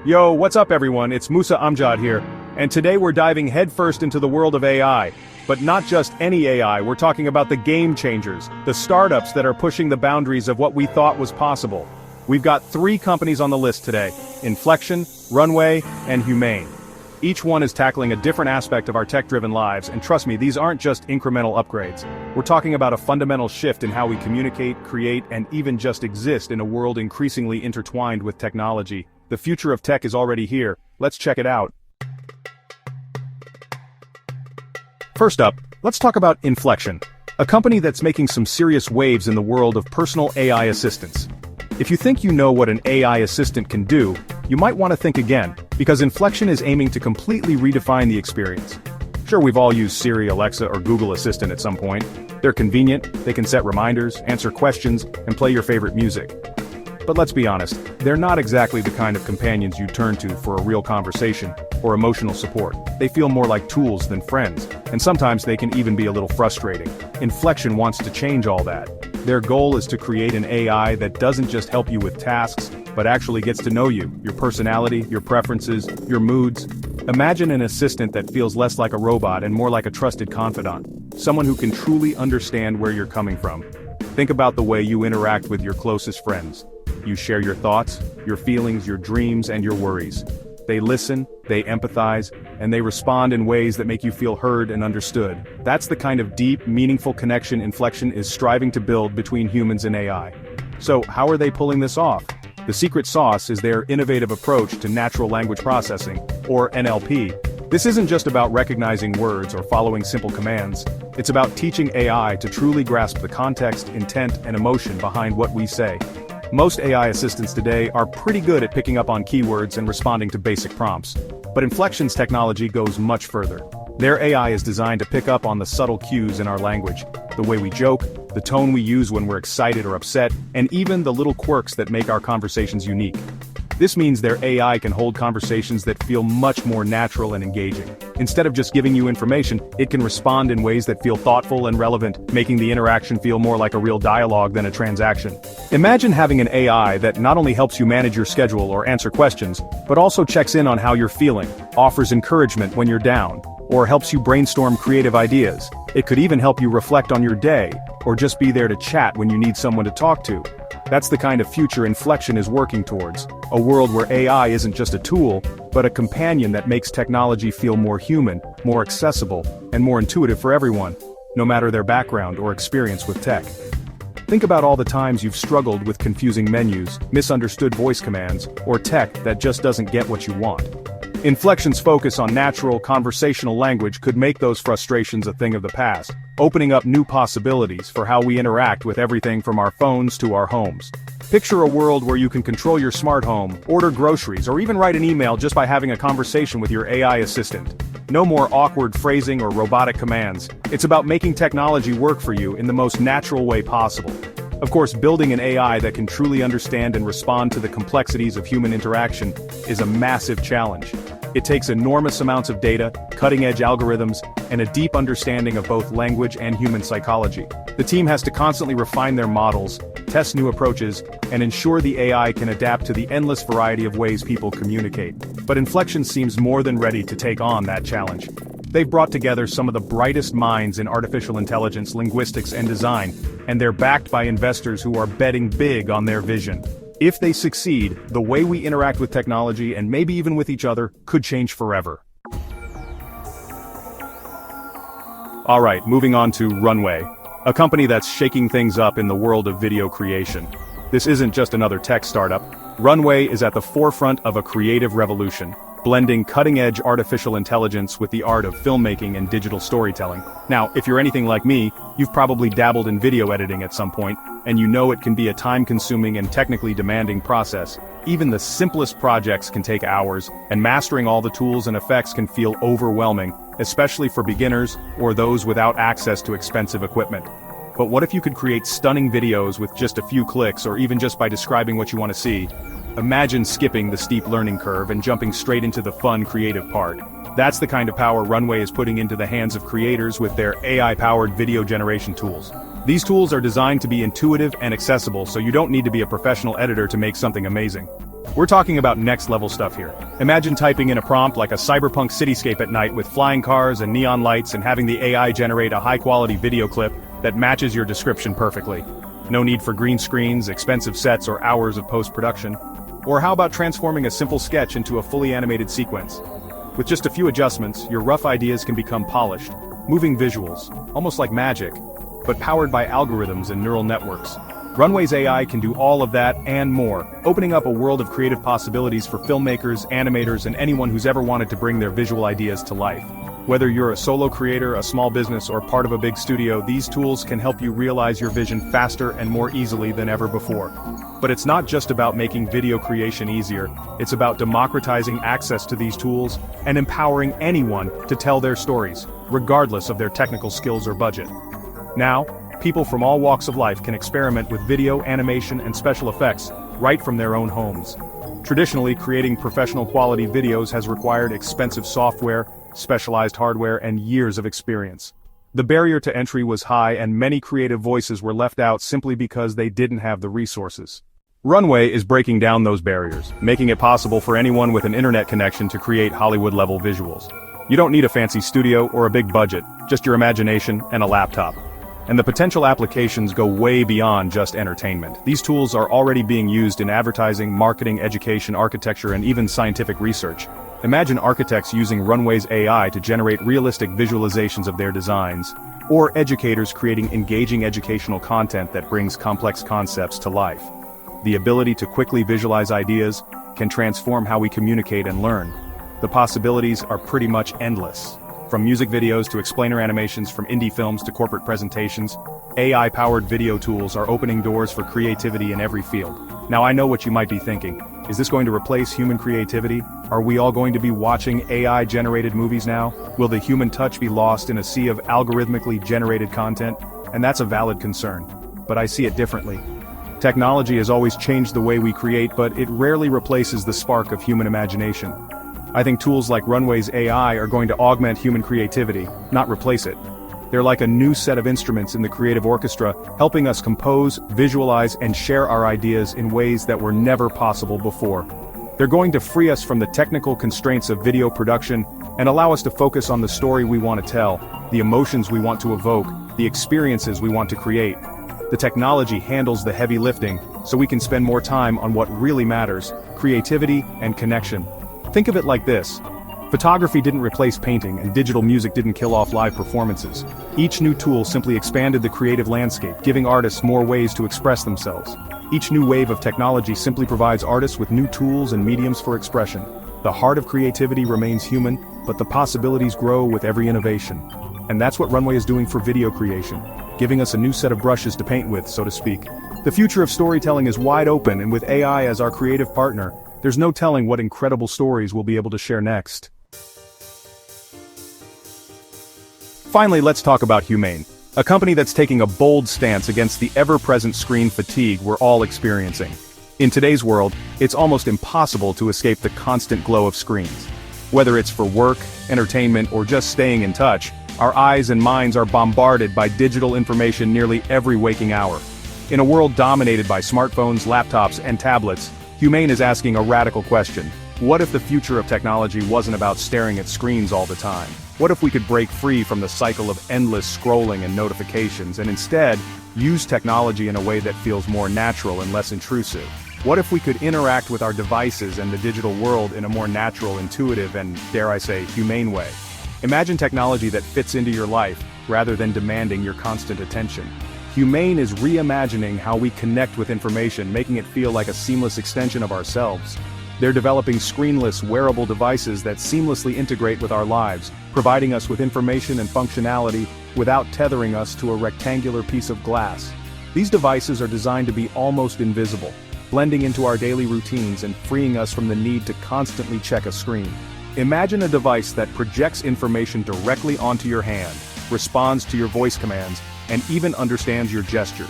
Yo, what's up everyone, it's Musa Amjad here, and today we're diving headfirst into the world of AI. But not just any AI, we're talking about the game changers, the startups that are pushing the boundaries of what we thought was possible. We've got 3 companies on the list today: Inflection, Runway, and Humane. Each one is tackling a different aspect of our tech-driven lives, and trust me, these aren't just incremental upgrades. We're talking about a fundamental shift in how we communicate, create, and even just exist in a world increasingly intertwined with technology. The future of tech is already here. Let's check it out. First up, let's talk about Inflection, a company that's making some serious waves in the world of personal AI assistants. If you think you know what an AI assistant can do, you might want to think again, because Inflection is aiming to completely redefine the experience. Sure, we've all used Siri, Alexa, or Google Assistant at some point. They're convenient, they can set reminders, answer questions, and play your favorite music. But let's be honest, they're not exactly the kind of companions you turn to for a real conversation or emotional support. They feel more like tools than friends, and sometimes they can even be a little frustrating. Inflection wants to change all that. Their goal is to create an AI that doesn't just help you with tasks, but actually gets to know you, your personality, your preferences, your moods. Imagine an assistant that feels less like a robot and more like a trusted confidant, someone who can truly understand where you're coming from. Think about the way you interact with your closest friends. You share your thoughts, your feelings, your dreams, and your worries. They listen, they empathize, and they respond in ways that make you feel heard and understood. That's the kind of deep, meaningful connection Inflection is striving to build between humans and AI. So, how are they pulling this off? The secret sauce is their innovative approach to natural language processing, or NLP. This isn't just about recognizing words or following simple commands. It's about teaching AI to truly grasp the context, intent, and emotion behind what we say. Most AI assistants today are pretty good at picking up on keywords and responding to basic prompts. But Inflection's technology goes much further. Their AI is designed to pick up on the subtle cues in our language, the way we joke, the tone we use when we're excited or upset, and even the little quirks that make our conversations unique. This means their AI can hold conversations that feel much more natural and engaging. Instead of just giving you information, it can respond in ways that feel thoughtful and relevant, making the interaction feel more like a real dialogue than a transaction. Imagine having an AI that not only helps you manage your schedule or answer questions, but also checks in on how you're feeling, offers encouragement when you're down, or helps you brainstorm creative ideas. It could even help you reflect on your day, or just be there to chat when you need someone to talk to. That's the kind of future Inflection is working towards, a world where AI isn't just a tool, but a companion that makes technology feel more human, more accessible, and more intuitive for everyone, no matter their background or experience with tech. Think about all the times you've struggled with confusing menus, misunderstood voice commands, or tech that just doesn't get what you want. Inflection's focus on natural, conversational language could make those frustrations a thing of the past, opening up new possibilities for how we interact with everything from our phones to our homes. Picture a world where you can control your smart home, order groceries, or even write an email just by having a conversation with your AI assistant. No more awkward phrasing or robotic commands. It's about making technology work for you in the most natural way possible. Of course, building an AI that can truly understand and respond to the complexities of human interaction is a massive challenge. It takes enormous amounts of data, cutting-edge algorithms, and a deep understanding of both language and human psychology. The team has to constantly refine their models, test new approaches, and ensure the AI can adapt to the endless variety of ways people communicate. But Inflection seems more than ready to take on that challenge. They've brought together some of the brightest minds in artificial intelligence, linguistics, and design, and they're backed by investors who are betting big on their vision. If they succeed, the way we interact with technology, and maybe even with each other, could change forever. Alright, moving on to Runway, a company that's shaking things up in the world of video creation. This isn't just another tech startup. Runway is at the forefront of a creative revolution, blending cutting-edge artificial intelligence with the art of filmmaking and digital storytelling. Now, if you're anything like me, you've probably dabbled in video editing at some point, and you know it can be a time-consuming and technically demanding process. Even the simplest projects can take hours, and mastering all the tools and effects can feel overwhelming, especially for beginners or those without access to expensive equipment. But what if you could create stunning videos with just a few clicks, or even just by describing what you want to see? Imagine skipping the steep learning curve and jumping straight into the fun, creative part. That's the kind of power Runway is putting into the hands of creators with their AI-powered video generation tools. These tools are designed to be intuitive and accessible, so you don't need to be a professional editor to make something amazing. We're talking about next-level stuff here. Imagine typing in a prompt like a cyberpunk cityscape at night with flying cars and neon lights and having the AI generate a high-quality video clip that matches your description perfectly. No need for green screens, expensive sets, or hours of post-production. Or how about transforming a simple sketch into a fully animated sequence? With just a few adjustments, your rough ideas can become polished, moving visuals, almost like magic, but powered by algorithms and neural networks. Runway's AI can do all of that and more, opening up a world of creative possibilities for filmmakers, animators, and anyone who's ever wanted to bring their visual ideas to life. Whether you're a solo creator, a small business, or part of a big studio, these tools can help you realize your vision faster and more easily than ever before. But it's not just about making video creation easier, it's about democratizing access to these tools and empowering anyone to tell their stories, regardless of their technical skills or budget. Now, people from all walks of life can experiment with video, animation, and special effects right from their own homes. Traditionally, creating professional quality videos has required expensive software, specialized hardware, and years of experience. The barrier to entry was high and many creative voices were left out simply because they didn't have the resources. Runway is breaking down those barriers, making it possible for anyone with an internet connection to create Hollywood-level visuals. You don't need a fancy studio or a big budget, just your imagination and a laptop. And the potential applications go way beyond just entertainment. These tools are already being used in advertising, marketing, education, architecture, and even scientific research. Imagine architects using Runway's AI to generate realistic visualizations of their designs, or educators creating engaging educational content that brings complex concepts to life. The ability to quickly visualize ideas can transform how we communicate and learn. The possibilities are pretty much endless. From music videos to explainer animations, from indie films to corporate presentations, AI-powered video tools are opening doors for creativity in every field. Now I know what you might be thinking. Is this going to replace human creativity? Are we all going to be watching AI-generated movies now? Will the human touch be lost in a sea of algorithmically generated content? And that's a valid concern. But I see it differently. Technology has always changed the way we create, but it rarely replaces the spark of human imagination. I think tools like Runway's AI are going to augment human creativity, not replace it. They're like a new set of instruments in the creative orchestra, helping us compose, visualize, and share our ideas in ways that were never possible before. They're going to free us from the technical constraints of video production and allow us to focus on the story we want to tell, the emotions we want to evoke, the experiences we want to create. The technology handles the heavy lifting, so we can spend more time on what really matters: creativity and connection. Think of it like this. Photography didn't replace painting, and digital music didn't kill off live performances. Each new tool simply expanded the creative landscape, giving artists more ways to express themselves. Each new wave of technology simply provides artists with new tools and mediums for expression. The heart of creativity remains human, but the possibilities grow with every innovation. And that's what Runway is doing for video creation, giving us a new set of brushes to paint with, so to speak. The future of storytelling is wide open, and with AI as our creative partner, there's no telling what incredible stories we'll be able to share next. Finally, let's talk about Humane, a company that's taking a bold stance against the ever-present screen fatigue we're all experiencing. In today's world, it's almost impossible to escape the constant glow of screens. Whether it's for work, entertainment, or just staying in touch, our eyes and minds are bombarded by digital information nearly every waking hour. In a world dominated by smartphones, laptops, and tablets, Humane is asking a radical question. What if the future of technology wasn't about staring at screens all the time? What if we could break free from the cycle of endless scrolling and notifications and instead use technology in a way that feels more natural and less intrusive? What if we could interact with our devices and the digital world in a more natural, intuitive, and, dare I say, humane way? Imagine technology that fits into your life, rather than demanding your constant attention. Humane is reimagining how we connect with information, making it feel like a seamless extension of ourselves. They're developing screenless, wearable devices that seamlessly integrate with our lives, providing us with information and functionality without tethering us to a rectangular piece of glass. These devices are designed to be almost invisible, blending into our daily routines and freeing us from the need to constantly check a screen. Imagine a device that projects information directly onto your hand, responds to your voice commands, and even understands your gestures.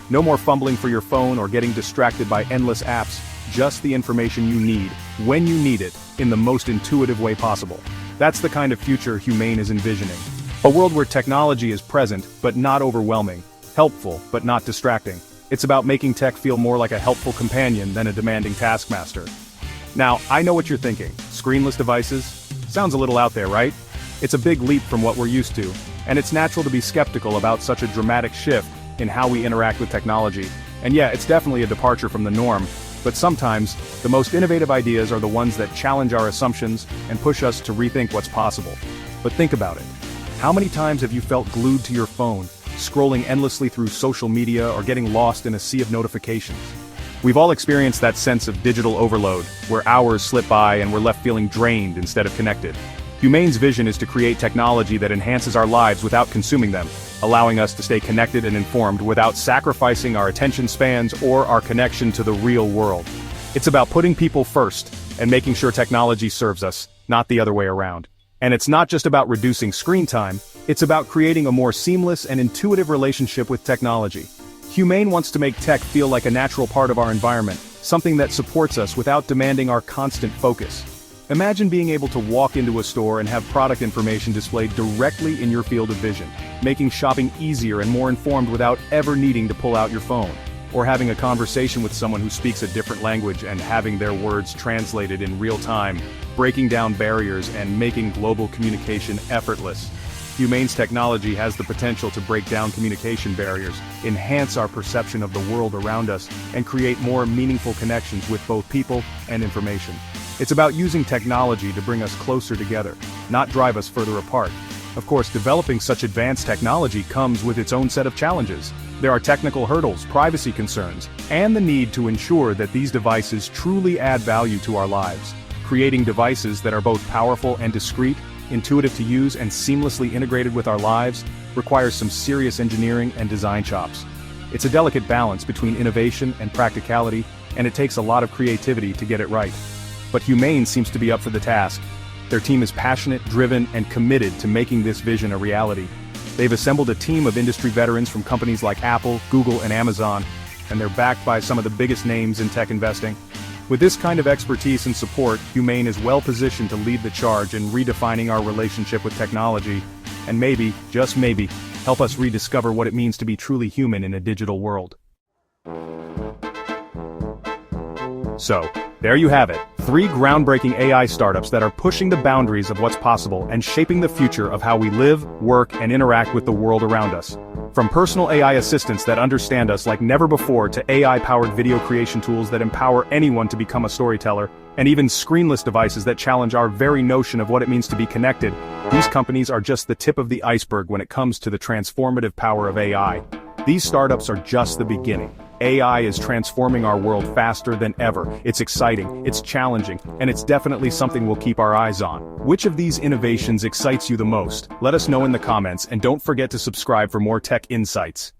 No more fumbling for your phone or getting distracted by endless apps, just the information you need, when you need it, in the most intuitive way possible. That's the kind of future Humane is envisioning. A world where technology is present, but not overwhelming, helpful, but not distracting, It's about making tech feel more like a helpful companion than a demanding taskmaster. Now, I know what you're thinking. Screenless devices? Sounds a little out there, right? It's a big leap from what we're used to, and it's natural to be skeptical about such a dramatic shift in how we interact with technology. And yeah, it's definitely a departure from the norm, but sometimes, the most innovative ideas are the ones that challenge our assumptions and push us to rethink what's possible. But think about it. How many times have you felt glued to your phone, scrolling endlessly through social media or getting lost in a sea of notifications? We've all experienced that sense of digital overload, where hours slip by and we're left feeling drained instead of connected. Humane's vision is to create technology that enhances our lives without consuming them, allowing us to stay connected and informed without sacrificing our attention spans or our connection to the real world. It's about putting people first and making sure technology serves us, not the other way around. And it's not just about reducing screen time, it's about creating a more seamless and intuitive relationship with technology. Humane wants to make tech feel like a natural part of our environment, something that supports us without demanding our constant focus. Imagine being able to walk into a store and have product information displayed directly in your field of vision, making shopping easier and more informed without ever needing to pull out your phone. Or having a conversation with someone who speaks a different language and having their words translated in real time, breaking down barriers and making global communication effortless. Humane's technology has the potential to break down communication barriers, enhance our perception of the world around us, and create more meaningful connections with both people and information. It's about using technology to bring us closer together, not drive us further apart. Of course, developing such advanced technology comes with its own set of challenges. There are technical hurdles, privacy concerns, and the need to ensure that these devices truly add value to our lives. Creating devices that are both powerful and discreet, intuitive to use and seamlessly integrated with our lives, requires some serious engineering and design chops. It's a delicate balance between innovation and practicality, and it takes a lot of creativity to get it right. But Humane seems to be up for the task. Their team is passionate, driven, and committed to making this vision a reality. They've assembled a team of industry veterans from companies like Apple, Google, and Amazon, and they're backed by some of the biggest names in tech investing. With this kind of expertise and support, Humane is well positioned to lead the charge in redefining our relationship with technology, and maybe, just maybe, help us rediscover what it means to be truly human in a digital world. So, there you have it, 3 groundbreaking AI startups that are pushing the boundaries of what's possible and shaping the future of how we live, work, and interact with the world around us. From personal AI assistants that understand us like never before to AI-powered video creation tools that empower anyone to become a storyteller, and even screenless devices that challenge our very notion of what it means to be connected, these companies are just the tip of the iceberg when it comes to the transformative power of AI. These startups are just the beginning. AI is transforming our world faster than ever. It's exciting, it's challenging, and it's definitely something we'll keep our eyes on. Which of these innovations excites you the most? Let us know in the comments, and don't forget to subscribe for more tech insights.